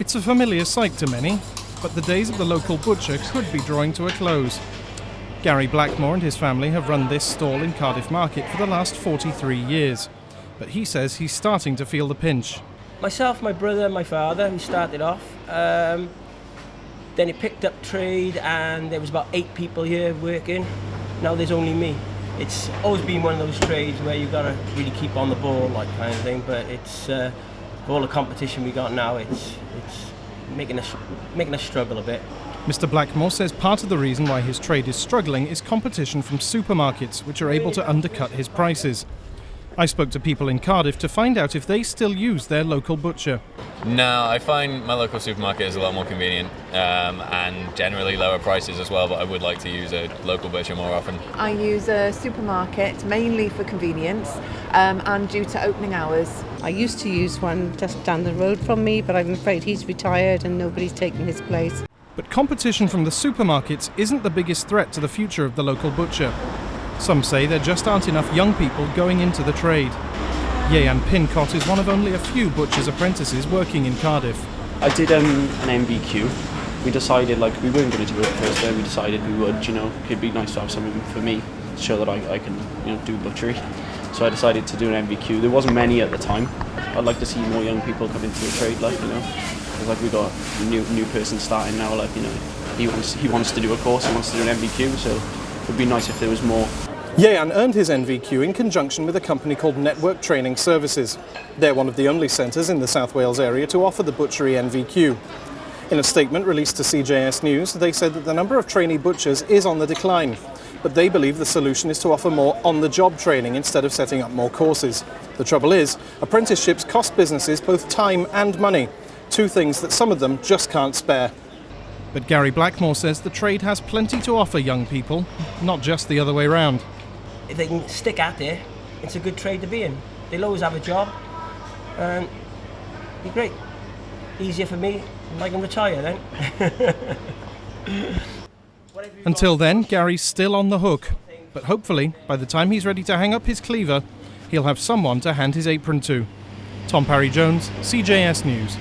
It's a familiar sight to many, but the days of the local butcher could be drawing to a close. Gary Blackmore and his family have run this stall in Cardiff Market for the last 43 years, but he says he's starting to feel the pinch. Myself, my brother, my father, we started off. Then it picked up trade and there was about 8 people here working. Now there's only me. It's always been one of those trades where you've got to really keep on the ball, like kind of thing, but it's with all the competition we got now, it's making us struggle a bit. Mr. Blackmore says part of the reason why his trade is struggling is competition from supermarkets, which are able to undercut his prices. I spoke to people in Cardiff to find out if they still use their local butcher. No, I find my local supermarket is a lot more convenient and generally lower prices as well, but I would like to use a local butcher more often. I use a supermarket mainly for convenience and due to opening hours. I used to use one just down the road from me, but I'm afraid he's retired and nobody's taken his place. But competition from the supermarkets isn't the biggest threat to the future of the local butcher. Some say there just aren't enough young people going into the trade. Yeyan Pincott is one of only a few butcher's apprentices working in Cardiff. I did an MVQ. We decided we weren't going to do it first, then we decided we would, it'd be nice to have something for me to show that I can, do butchery. So I decided to do an MVQ. There wasn't many at the time. I'd like to see more young people come into the trade, because we got a new person starting now, he wants to do a course, he wants to do an MVQ, so it would be nice if there was more. Yeyan earned his NVQ in conjunction with a company called Network Training Services. They're one of the only centres in the South Wales area to offer the butchery NVQ. In a statement released to CJS News, they said that the number of trainee butchers is on the decline, but they believe the solution is to offer more on-the-job training instead of setting up more courses. The trouble is, apprenticeships cost businesses both time and money, 2 things that some of them just can't spare. But Gary Blackmore says the trade has plenty to offer young people, not just the other way round. If they can stick at it, it's a good trade to be in. They'll always have a job and it'll be great. Easier for me, and I can retire then. Until then, Gary's still on the hook, but hopefully, by the time he's ready to hang up his cleaver, he'll have someone to hand his apron to. Parry-Jones, CJS News.